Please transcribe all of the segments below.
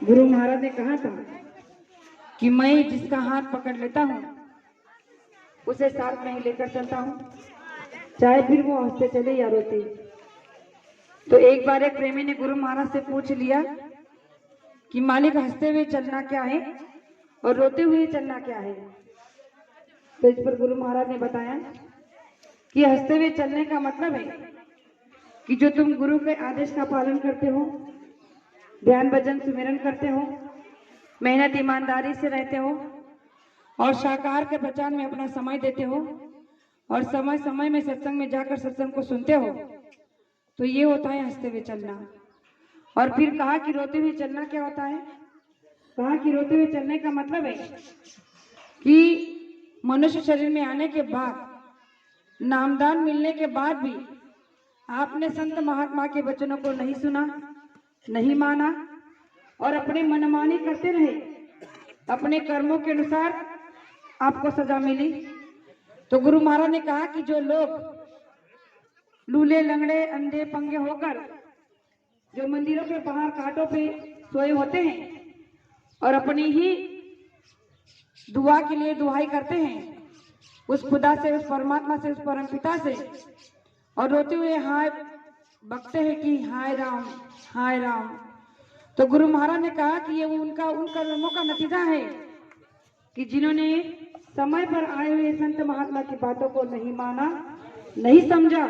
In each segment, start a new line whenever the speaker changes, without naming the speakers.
गुरु महाराज ने कहा था कि मैं जिसका हाथ पकड़ लेता हूँ उसे साथ में ही लेकर चलता हूँ, चाहे फिर वो हंसते चले या रोते। तो एक बार एक प्रेमी ने गुरु महाराज से पूछ लिया कि मालिक, हंसते हुए चलना क्या है और रोते हुए चलना क्या है? तो इस पर गुरु महाराज ने बताया कि हंसते हुए चलने का मतलब है कि जो तुम गुरु के आदेश का पालन करते हो, ध्यान भजन सुमिरन करते हो, मेहनत ईमानदारी से रहते हो और शाकाहार के प्रचार में अपना समय देते हो और समय समय में सत्संग में जाकर सत्संग को सुनते हो, तो ये होता है हंसते हुए चलना। और फिर कहा कि रोते हुए चलना क्या होता है? कहा कि रोते हुए चलने का मतलब है कि मनुष्य शरीर में आने के बाद, नामदान मिलने के बाद भी आपने संत महात्मा के वचनों को नहीं सुना, नहीं माना और अपने मनमानी करते रहे, अपने कर्मों के अनुसार आपको सजा मिली। तो गुरु महाराज ने कहा कि जो लोग लूले लंगड़े अंधे पंगे होकर जो मंदिरों के बाहर कांटों पे सोए होते हैं और अपनी ही दुआ के लिए दुहाई करते हैं उस खुदा से, उस परमात्मा से, उस परम पिता से, और रोते हुए हाय बकते हैं कि हाय राम हाय राम, तो गुरु महाराज ने कहा कि ये उन कर्मों का नतीजा है कि जिन्होंने समय पर आए हुए संत महात्मा की बातों को नहीं माना, नहीं समझा,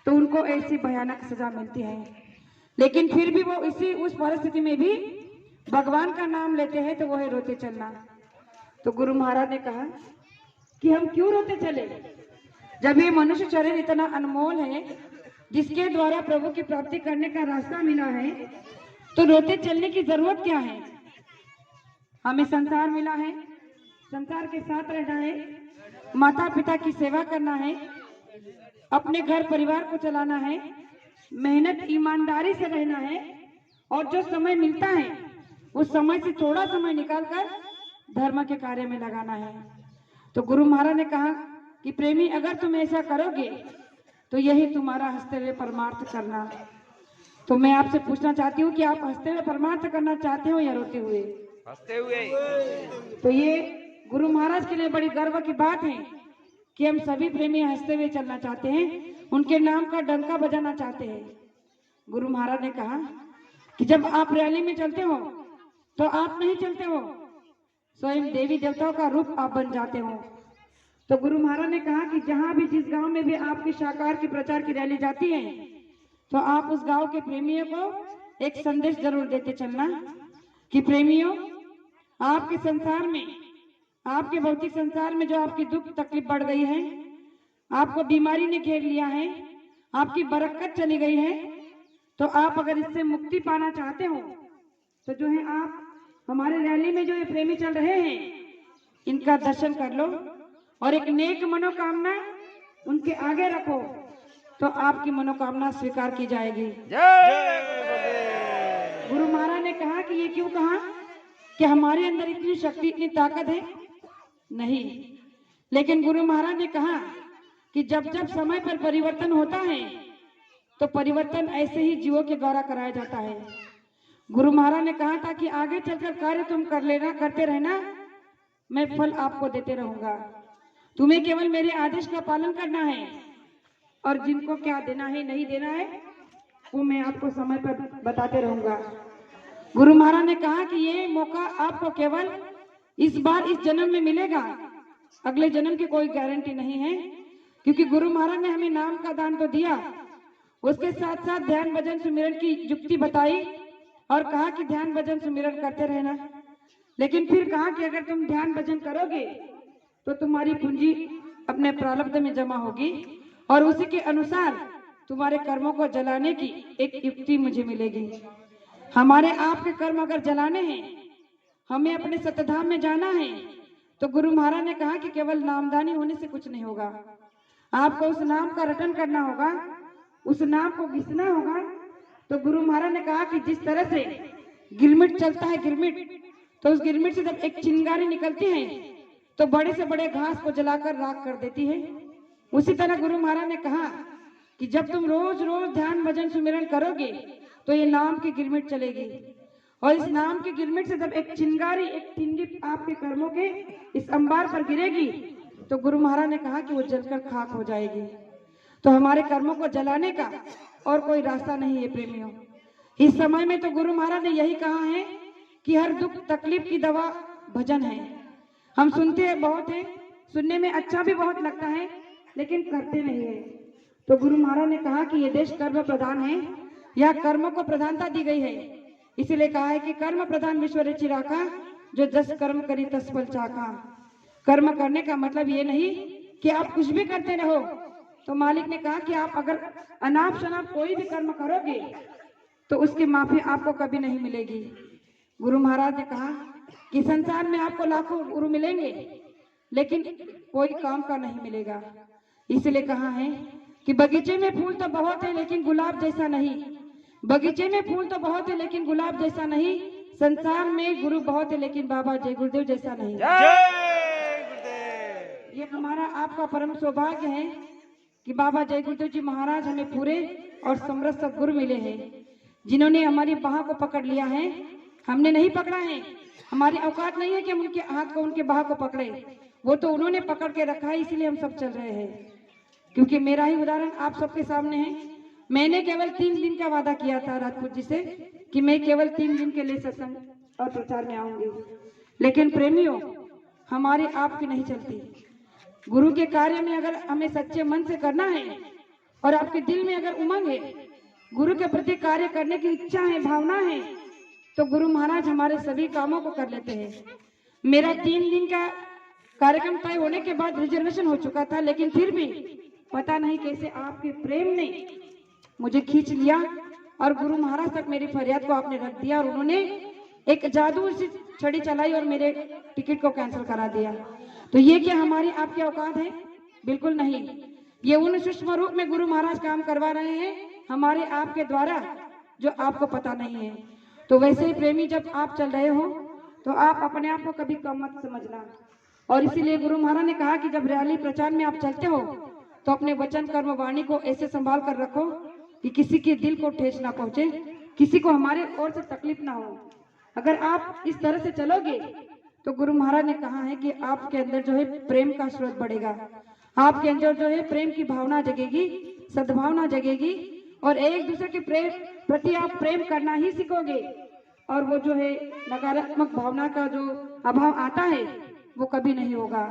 तो उनको ऐसी भयानक सजा मिलती है। लेकिन फिर भी वो उस परिस्थिति में भी भगवान का नाम लेते हैं, तो वो है रोते चलना। तो गुरु महाराज ने कहा कि हम क्यों रोते चले जब ये मनुष्य शरीर इतना अनमोल है, जिसके द्वारा प्रभु की प्राप्ति करने का रास्ता मिला है, तो रोते चलने की जरूरत क्या है? हमें संसार मिला है, संसार के साथ रहना है, माता पिता की सेवा करना है, अपने घर परिवार को चलाना है, मेहनत ईमानदारी से रहना है और जो समय मिलता है उस समय से थोड़ा समय निकालकर धर्म के कार्य में लगाना है। तो गुरु महाराज ने कहा कि प्रेमी, अगर तुम ऐसा करोगे तो यही तुम्हारा हंसते हुए परमार्थ करना। तो मैं आपसे पूछना चाहती हूँ कि आप हंसते हुए परमार्थ करना चाहते हो या रोते हुए?
हंसते हुए।
तो ये गुरु महाराज के लिए बड़ी गर्व की बात है कि हम सभी प्रेमी हंसते हुए चलना चाहते हैं, उनके नाम का डंका बजाना चाहते हैं। गुरु महाराज ने कहा कि जब आप रैली में चलते हो तो आप नहीं चलते हो, स्वयं देवी देवताओं का रूप आप बन जाते हो। तो गुरु महाराज ने कहा कि जहां भी, जिस गांव में भी आपकी शाकाहार के प्रचार की रैली जाती है, तो आप उस गांव के प्रेमियों को एक संदेश जरूर देते चलना कि प्रेमियों, आपके संसार में, आपके भौतिक संसार में जो आपकी दुख तकलीफ बढ़ गई है, आपको बीमारी ने घेर लिया है, आपकी बरकत चली गई है, तो आप अगर इससे मुक्ति पाना चाहते हो तो जो है आप हमारे रैली में जो ये प्रेमी चल रहे हैं इनका दर्शन कर लो और एक नेक मनोकामना उनके आगे रखो, तो आपकी मनोकामना स्वीकार की जाएगी। गुरु महाराज ने कहा कि ये क्यों कहा कि हमारे अंदर इतनी शक्ति, इतनी ताकत है? नहीं, लेकिन गुरु महाराज ने कहा कि जब जब समय पर परिवर्तन होता है तो परिवर्तन ऐसे ही जीवों के द्वारा कराया जाता है। गुरु महाराज ने कहा था कि आगे चलकर कार्य तुम कर लेना, करते रहना, मैं फल आपको देते रहूंगा, तुम्हें केवल मेरे आदेश का पालन करना है और जिनको क्या देना है नहीं देना है वो मैं आपको समय पर बताते रहूंगा। गुरु महाराज ने कहा कि ये मौका आपको केवल इस बार, इस जन्म में मिलेगा, अगले जन्म की कोई गारंटी नहीं है, क्योंकि गुरु महाराज ने हमें नाम का दान तो दिया, उसके साथ साथ ध्यान भजन सुमिरन की युक्ति बताई और कहा कि ध्यान भजन सुमिरन करते रहना। लेकिन फिर कहा कि अगर तुम ध्यान भजन करोगे तो तुम्हारी पूंजी अपने प्रारब्ध में जमा होगी और उसी के अनुसार तुम्हारे कर्मों को जलाने की एक युक्ति मुझे मिलेगी। हमारे आपके कर्म अगर जलाने हैं, हमें अपने सतधाम में जाना है, तो गुरु महाराज ने कहा कि केवल नामदानी होने से कुछ नहीं होगा, आपको उस नाम का रटन करना होगा, उस नाम को घिसना होगा। तो गुरु महाराज ने कहा कि जिस तरह से गिरमिट चलता है, गिरमिट, तो उस गिरमिट से जब एक चिंगारी निकलती है तो बड़े से बड़े घास को जलाकर राख कर देती है। उसी तरह गुरु महाराज ने कहा कि जब तुम रोज रोज ध्यान भजन सुमिरन करोगे तो ये नाम की गिरमिट चलेगी और इस नाम के गिरमिट से जब एक चिंगारी, एक तिनगी आपके कर्मों के इस अंबार पर गिरेगी तो गुरु महाराज ने कहा कि वो जलकर खाक हो जाएगी। तो हमारे कर्मों को जलाने का और कोई रास्ता नहीं है प्रेमियों। इस समय में तो गुरु महाराज ने यही कहा है कि हर दुख तकलीफ की दवा भजन है। हम सुनते हैं बहुत है, सुनने में अच्छा भी बहुत लगता है, लेकिन करते नहीं है। तो गुरु महाराज ने कहा कि ये देश कर्म प्रधान है, या कर्मों को प्रधानता दी गई है। इसीलिए कहा है कि कर्म प्रधान विश्व रचि राखा, जो जस कर्म करी तस फल चाखा। कर्म करने का मतलब ये नहीं कि आप कुछ भी करते रहो। तो मालिक ने कहा कि आप अगर अनाप शनाप कोई भी कर्म करोगे तो उसकी माफी आपको कभी नहीं मिलेगी। गुरु महाराज ने कहा कि संसार में आपको लाखों गुरु मिलेंगे, लेकिन कोई काम का नहीं मिलेगा। इसलिए कहा है कि बगीचे में फूल तो बहुत है लेकिन गुलाब जैसा नहीं, बगीचे में फूल तो बहुत है लेकिन गुलाब जैसा नहीं, संसार में गुरु बहुत है लेकिन बाबा जय गुरुदेव जैसा नहीं। ये हमारा आपका परम सौभाग्य है कि बाबा जय गुरुदेव जी महाराज हमें पूरे और समृद्ध सद्गुरु मिले हैं, जिन्होंने हमारी बाह को पकड़ लिया है। हमने नहीं पकड़ा है, हमारी औकात नहीं है कि हम उनके हाथ को, उनके बाह को पकड़े। वो तो उन्होंने पकड़ के रखा है, इसीलिए हम सब चल रहे हैं। क्योंकि मेरा ही उदाहरण आप सबके सामने है। मैंने केवल 3 दिन का वादा किया था राजपूत जी से कि मैं केवल 3 दिन के लिए सत्संग और प्रचार में आऊंगी, लेकिन प्रेमियों हमारी आपकी नहीं चलती। गुरु के कार्य में अगर हमें सच्चे मन से करना है और आपके दिल में अगर उमंग है, गुरु के प्रति कार्य करने की इच्छा है, भावना है, तो गुरु महाराज हमारे सभी कामों को कर लेते हैं। मेरा 3 दिन का कार्यक्रम तय होने के बाद रिजर्वेशन हो चुका था, लेकिन फिर भी पता नहीं कैसे आपके प्रेम ने मुझे खींच लिया और गुरु महाराज तक मेरी फरियाद को आपने रख दिया, और उन्होंने एक जादू सी छड़ी चलाई और मेरे टिकट को कैंसिल करा दिया। तो ये क्या हमारी आपकी औकात है? बिल्कुल नहीं। ये उन सूक्ष्म रूप में गुरु महाराज काम करवा रहे हैं हमारे आपके द्वारा, जो आपको पता नहीं है। तो वैसे ही प्रेमी, जब आप चल रहे हो तो आप अपने आप को कभी कम मत समझना। और इसीलिए गुरु महाराज ने कहा कि जब रैली प्रचार में आप चलते हो तो अपने वचन कर्म वाणी को ऐसे संभाल कर रखो कि किसी के दिल को ठेस ना पहुंचे, किसी को हमारे ओर से तकलीफ ना हो। अगर आप इस तरह से चलोगे तो गुरु महाराज ने कहा है कि आपके अंदर जो है प्रेम का स्रोत बढ़ेगा, आपके अंदर जो है प्रेम की भावना जगेगी, सद्भावना जगेगी, और एक दूसरे के प्रेम प्रति आप प्रेम करना ही सीखोगे। और वो जो है नकारात्मक भावना का जो अभाव आता है वो कभी नहीं होगा।